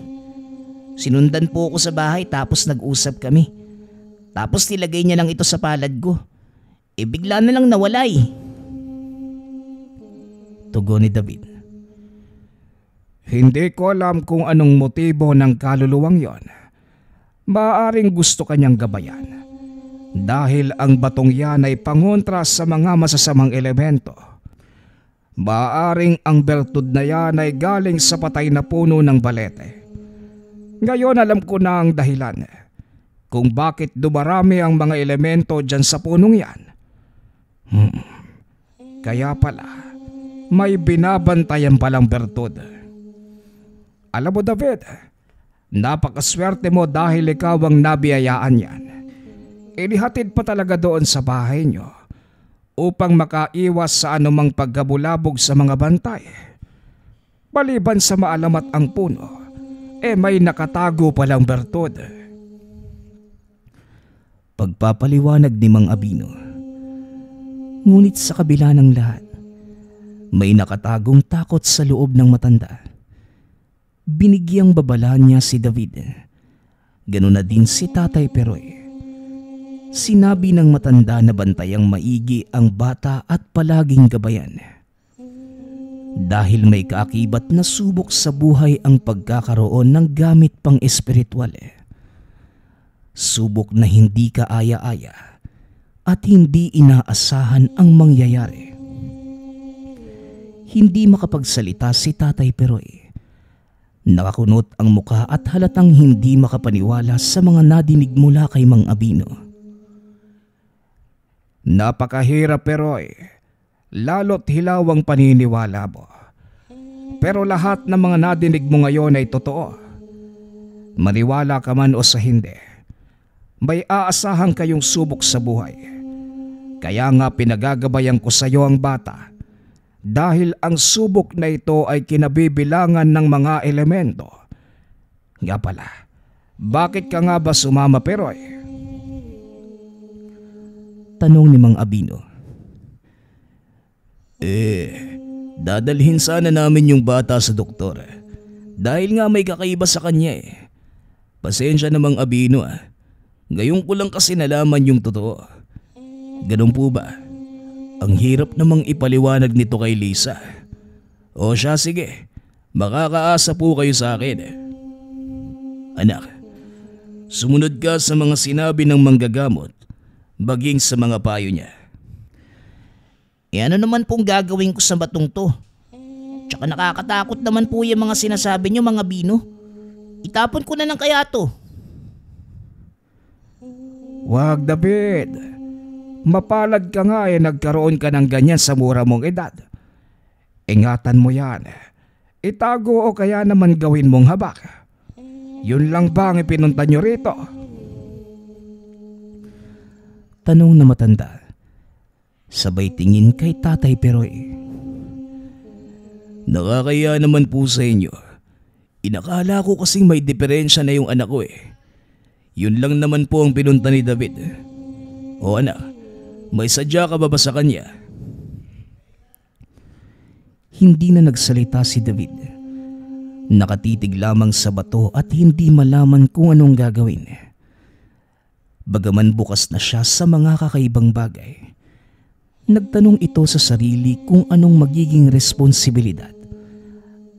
S3: Sinundan po ako sa bahay tapos nag-usap kami. Tapos nilagay niya lang ito sa palad ko. Bigla na lang nawala eh.
S1: Tugon ni David.
S4: Hindi ko alam kung anong motibo ng kaluluwang yon. Maaring gusto kanyang gabayan. Dahil ang batong yan ay pangontra sa mga masasamang elemento. Maaring ang bertud na yan ay galing sa patay na puno ng balete. Ngayon alam ko na ang dahilan kung bakit dumarami ang mga elemento dyan sa punong yan. Kaya pala, may binabantayan palang bertud. Alam mo, David, napakaswerte mo dahil ikaw ang nabiyayaan yan. Inihatid pa talaga doon sa bahay nyo upang makaiwas sa anumang pagkabulabog sa mga bantay. Maliban sa maalamat ang puno, may nakatago palang bertud.
S1: Pagpapaliwanag ni Mang Abino. Ngunit sa kabila ng lahat, may nakatagong takot sa loob ng matanda. Binigyang babala niya si David. Ganun na din si Tatay Peroy. Sinabi ng matanda na bantayang maigi ang bata at palaging gabayan. Dahil may kaakibat na subok sa buhay ang pagkakaroon ng gamit pang espiritual. Subok na hindi kaaya-aya at hindi inaasahan ang mangyayari. Hindi makapagsalita si Tatay Peroy. Nakakunot ang muka at halatang hindi makapaniwala sa mga nadinig mula kay Mang Abino.
S4: Napakahirap, Peroy. Lalo't hilawang paniniwala mo. Pero lahat ng mga nadinig mo ngayon ay totoo. Maniwala ka man o sa hindi, may aasahan kayong subok sa buhay. Kaya nga pinagagabayan ko sa iyo ang bata. Dahil ang subok na ito ay kinabibilangan ng mga elemento. Nga pala, bakit ka nga ba sumama, Peroy?
S1: Tanong ni Mang Abino.
S2: Dadalhin sana namin yung bata sa doktor. Dahil nga may kakaiba sa kanya eh. Pasensya namang Abino ah. Ngayon ko lang kasi nalaman yung totoo. Ganun po ba? Ang hirap namang ipaliwanag nito kay Lisa. O siya sige, makakaasa po kayo sa akin. Anak, sumunod ka sa mga sinabi ng manggagamot, baging sa mga payo niya.
S3: Ano naman pong gagawin ko sa batong to? Tsaka nakakatakot naman po yung mga sinasabi nyo mga Bino. Itapon ko na lang kaya to.
S4: Wag David, mapalad ka nga nagkaroon ka ng ganyan sa mura mong edad. Ingatan mo yan. Itago o kaya naman gawin mong habak. Yun lang ba ang ipinunta nyo rito?
S1: Tanong na matanda. Sabay tingin kay Tatay Peroy.
S2: Nakakaya naman po sa inyo. Inakala ko kasing may diferensya na yung anak ko eh. Yun lang naman po ang pinunta ni David. O anak, may sadya ka ba sa kanya?
S1: Hindi na nagsalita si David. Nakatitig lamang sa bato at hindi malaman kung anong gagawin. Bagaman bukas na siya sa mga kakaibang bagay, nagtanong ito sa sarili kung anong magiging responsibilidad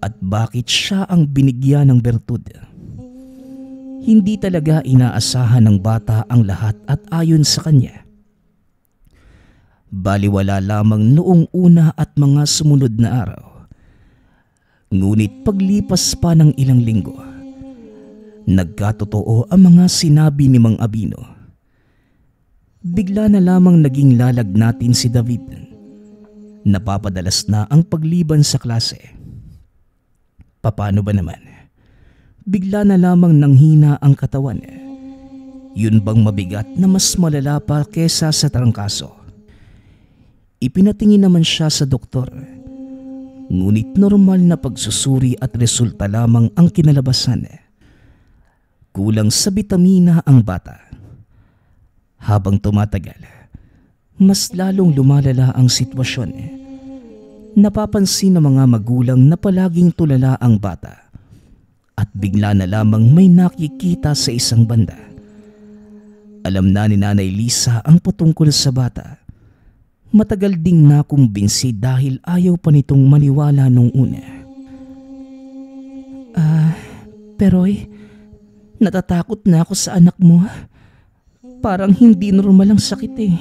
S1: at bakit siya ang binigyan ng bertud. Hindi talaga inaasahan ng bata ang lahat at ayon sa kanya. Baliwala lamang noong una at mga sumunod na araw. Ngunit paglipas pa ng ilang linggo, nagkatotoo ang mga sinabi ni Mang Abino. Bigla na lamang naging lalagnatin si David. Napapadalas na ang pagliban sa klase. Paano ba naman? Bigla na lamang nanghina ang katawan. Yun bang mabigat na mas malala pa kesa sa trangkaso? Ipinatingin naman siya sa doktor. Ngunit normal na pagsusuri at resulta lamang ang kinalabasan. Kulang sa bitamina ang bata. Habang tumatagal, mas lalong lumalala ang sitwasyon. Napapansin ng mga magulang na palaging tulala ang bata at bigla na lamang may nakikita sa isang banda. Alam na ni Nanay Lisa ang patungkol sa bata. Matagal ding nakumbinsi dahil ayaw pa nitong maniwala nung una. Peroy, natatakot na ako sa anak mo. Parang hindi normal ang sakit eh.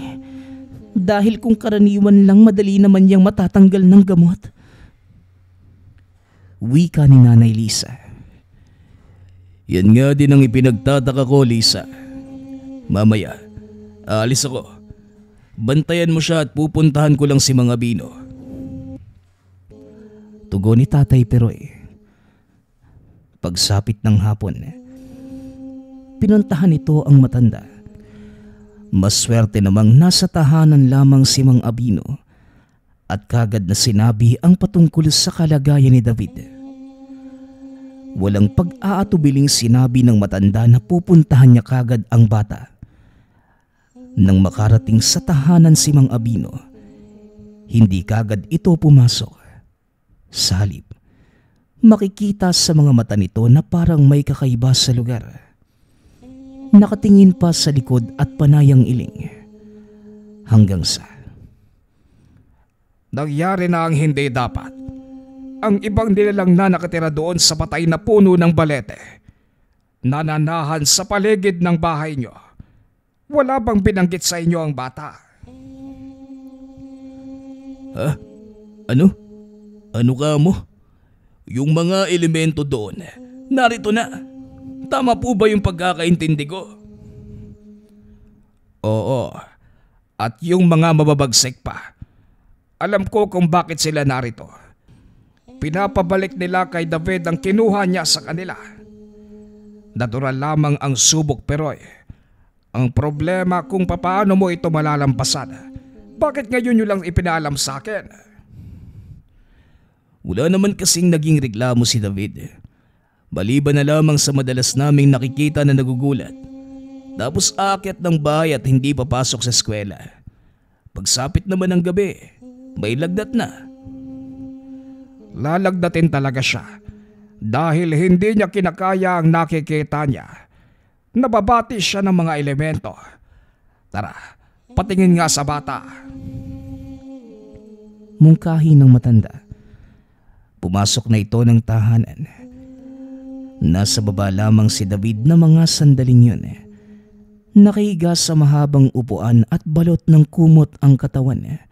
S1: Dahil kung karaniwan lang madali naman niyang matatanggal ng gamot. Wika ni Nanay Lisa.
S2: Yan nga din ang ipinagtataka ko, Lisa. Mamaya, aalis ako. Bantayan mo siya at pupuntahan ko lang si Mang Abino.
S1: Tugon ni Tatay Peroy. Pagsapit ng hapon, pinuntahan ito ang matanda. Maswerte namang nasa tahanan lamang si Mang Abino at kagad na sinabi ang patungkol sa kalagayan ni David. Walang pag-aatubiling sinabi ng matanda na pupuntahan niya kagad ang bata. Nang makarating sa tahanan si Mang Abino, hindi kagad ito pumasok. Sa halip, makikita sa mga mata nito na parang may kakaiba sa lugar. Nakatingin pa sa likod at panayang iling. Hanggang sa
S4: Nangyari na ang hindi dapat. Ang ibang nilalang na nakatira doon sa patay na puno ng balete. Nananahan sa paligid ng bahay nyo. Wala bang binanggit sa inyo ang bata?
S2: Ha? Ano? Ano ka mo? Yung mga elemento doon, narito na. Tama po ba yung pagkakaintindi ko?
S4: Oo. At yung mga mababagsik pa. Alam ko kung bakit sila narito. Pinapabalik nila kay David ang kinuha niya sa kanila. Natural lamang ang subok Peroy. Ang problema kung paano mo ito malalampasan. Bakit ngayon nyo lang ipinaalam sa akin?
S2: Wala naman kasing naging reklamo si David. Maliban na lamang sa madalas naming nakikita na nagugulat. Tapos aakyat ng bahay at hindi papasok sa eskwela. Pagsapit naman ng gabi, May lagnat na.
S4: Lalagdatin talaga siya dahil hindi niya kinakaya ang nakikita niya. Nababati siya ng mga elemento. Tara, patingin nga sa bata.
S1: Mungkahi ng matanda. Pumasok na ito ng tahanan. Nasa baba lamang si David na mga sandaling yun. Nakahiga sa mahabang upuan at balot ng kumot ang katawan.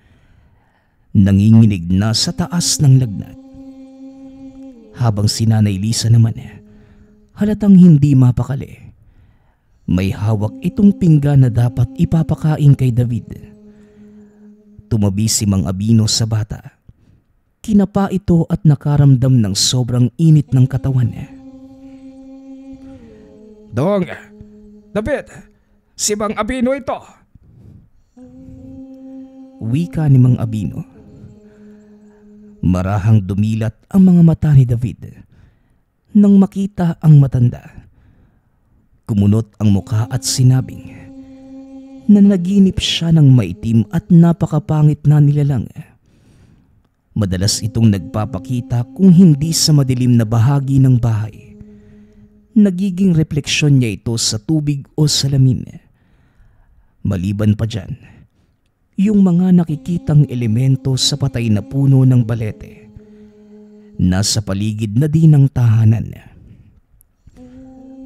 S1: Nanginginig na sa taas ng lagnat. Habang si Nanay Lisa naman, halatang hindi mapakali. May hawak itong pinggan na dapat ipapakain kay David. Tumabi si Mang Abino sa bata. Kinapa ito at nakaramdam ng sobrang init ng katawan.
S4: Dong, David, si Mang Abino ito.
S1: Wika ni Mang Abino. Marahang dumilat ang mga mata ni David nang makita ang matanda. Kumunot ang muka at sinabing na naginip siya ng maitim at napakapangit na nilalang. Madalas itong nagpapakita kung hindi sa madilim na bahagi ng bahay. Nagiging refleksyon niya ito sa tubig o salamin. Maliban pa dyan, yung mga nakikitang elemento sa patay na puno ng balete. Nasa paligid na din ng tahanan.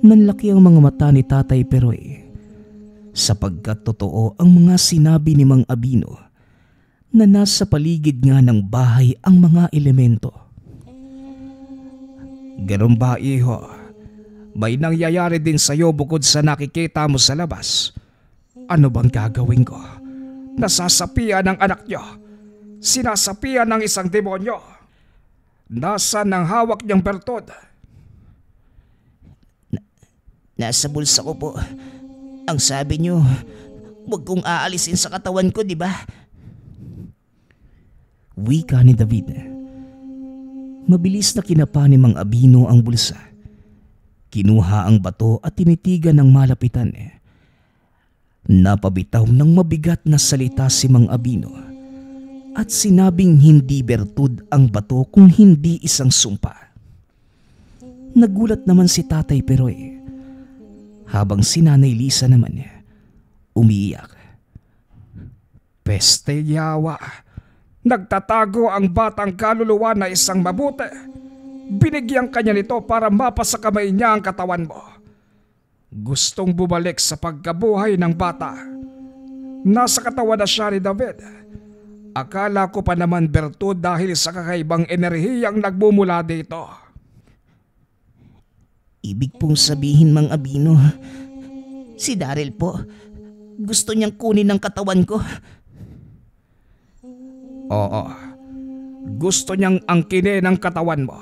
S1: Nanlaki ang mga mata ni Tatay Peroy sapagkat totoo ang mga sinabi ni Mang Abino na nasa paligid nga ng bahay ang mga elemento.
S4: Ganun ba, iho? May nangyayari din sa'yo bukod sa nakikita mo sa labas. Ano bang gagawin ko? Nasasapian ng anak niyo. Sinasapian ng isang demonyo. Nasaan ang hawak niyang bertod?
S3: Nasa bulsa ko po. Ang sabi niyo, huwag kong aalisin sa katawan ko, di ba?
S1: Wika ni David. Mabilis na kinapa ni Mang Abino ang bulsa. Kinuha ang bato at tinitigan ng malapitan. Napabitaw ng mabigat na salita si Mang Abino at sinabing hindi bertud ang bato kung hindi isang sumpa. Nagulat naman si Tatay Peroy habang si Nanay Lisa naman umiiyak.
S4: Peste yawa. Nagtatago ang batang kaluluwa na isang mabuti. Binigyan kanya nito para mapasakamay niya ang katawan mo. Gustong bumalik sa pagkabuhay ng bata. Nasa katawan na siya ni David. Akala ko pa naman bertud dahil sa kakaibang enerhiyang nagmumula dito.
S3: Ibig pong sabihin, Mang Abino, si Daryl po, gusto niyang kunin ang katawan ko.
S4: Oo, gusto niyang angkinin ang katawan mo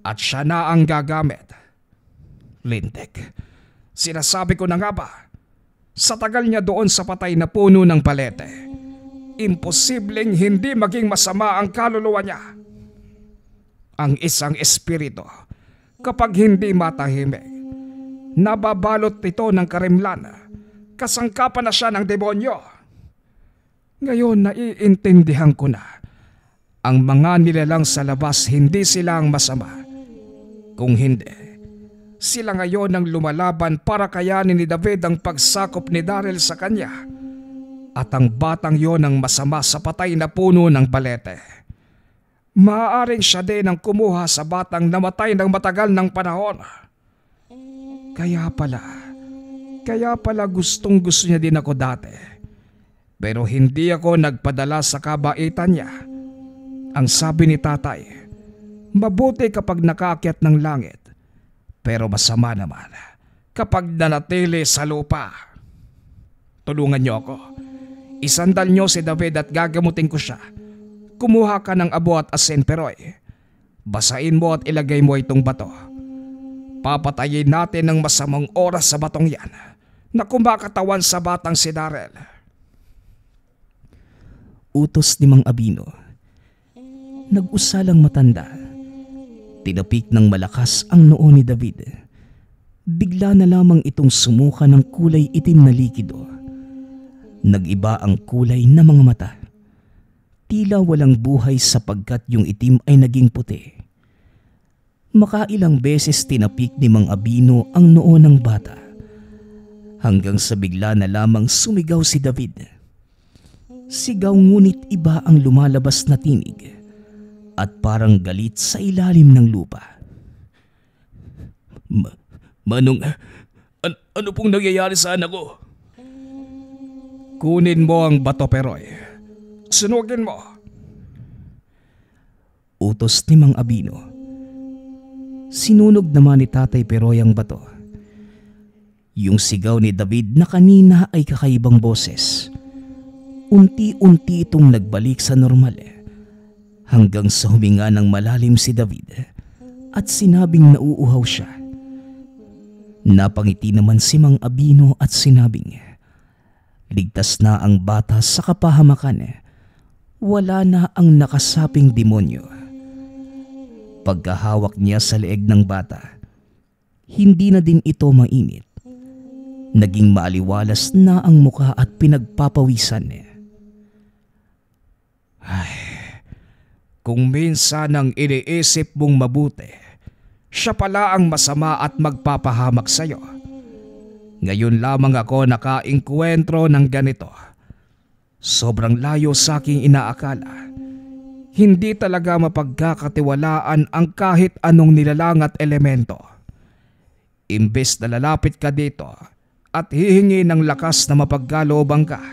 S4: at siya na ang gagamit. Lintik, sinasabi ko na nga ba, sa tagal niya doon sa patay na puno ng palete, imposibleng hindi maging masama ang kaluluwa niya. Ang isang espiritu, kapag hindi matahimik, nababalot ito ng karimlan, kasangkapan na siya ng demonyo. Ngayon naiintindihan ko na ang mga nilalang sa labas hindi sila ang masama. Kung hindi, sila ngayon ang lumalaban para kayanin ni David ang pagsakop ni Daryl sa kanya. At ang batang yon ang masama sa patay na puno ng balete. Maaaring siya din ang kumuha sa batang namatay ng matagal ng panahon. Kaya pala gustong gusto niya din ako dati. Pero hindi ako nagpadala sa kabaitan niya. Ang sabi ni tatay, mabuti kapag nakaakyat ng langit, pero masama naman kapag nanatili sa lupa. Tulungan niyo ako. Isandal niyo si David at gagamutin ko siya. Kumuha ka ng abo at asin, Peroy. Basain mo at ilagay mo itong bato. Papatayin natin ng masamang oras sa batong yan na kumakatawan sa batang si Daryl.
S1: Utos ni Mang Abino. Nag-usalang matanda. Tinapik ng malakas ang noo ni David. Bigla na lamang itong sumuka ng kulay itim na likido. Nag-iba ang kulay ng mga mata. tila walang buhay sapagkat yung itim ay naging puti. Makailang beses tinapik ni Mang Abino ang noo ng bata hanggang sa bigla na lamang sumigaw si David. Sigaw ngunit iba ang lumalabas na tinig at parang galit sa ilalim ng lupa.
S2: Manong, ano pong nangyayari sa anak ko?
S4: Kunin mo ang bato, Peroy. Sunugin mo.
S1: Utos ni Mang Abino. Sinunog naman ni Tatay Peroy ang bato. Yung sigaw ni David na kanina ay kakaibang boses. Unti-unti itong nagbalik sa normal hanggang sa huminga ng malalim si David at sinabing nauuhaw siya. Napangiti naman si Mang Abino at sinabing ligtas na ang bata sa kapahamakan. Wala na ang nakasaping demonyo. Pagkahawak niya sa leeg ng bata, hindi na din ito mainit. Naging maaliwalas na ang muka at pinagpapawisan.
S4: Ay, kung minsan ang iniisip mong mabuti, siya pala ang masama at magpapahamak sa'yo. Ngayon lamang ako nakaengkwentro ng ganito. Sobrang layo sa aking inaakala. Hindi talaga mapagkakatiwalaan ang kahit anong nilalang at elemento. Imbes na lalapit ka dito at hihingi ng lakas na mapagkalooban ka,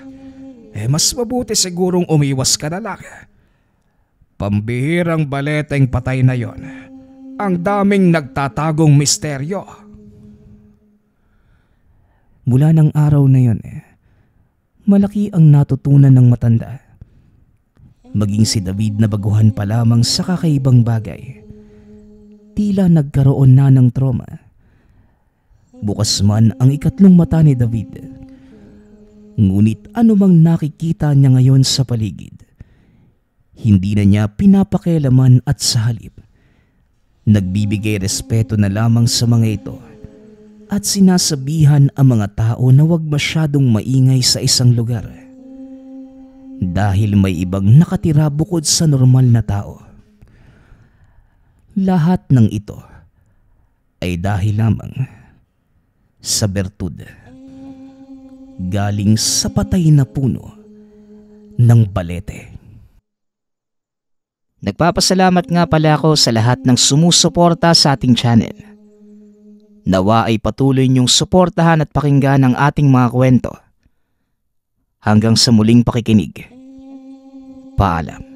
S4: mas mabuti sigurong umiwas ka na lang. Pambihirang baleteng patay na yon. Ang daming nagtatagong misteryo.
S1: Mula ng araw na yon, malaki ang natutunan ng matanda. Maging si David na baguhan pa lamang sa kakaibang bagay. Tila nagkaroon na ng trauma. Bukas man ang ikatlong mata ni David. Ngunit anumang nakikita niya ngayon sa paligid, hindi na niya pinapakialaman at sa halip nagbibigay respeto na lamang sa mga ito at sinasabihan ang mga tao na huwag masyadong maingay sa isang lugar dahil may ibang nakatira bukod sa normal na tao. Lahat ng ito ay dahil lamang sa bertud galing sa patay na puno ng balete. Nagpapasalamat nga pala ako sa lahat ng sumusuporta sa ating channel. Nawa ay patuloy niyong suportahan at pakinggan ang ating mga kwento. Hanggang sa muling pakikinig. Paalam.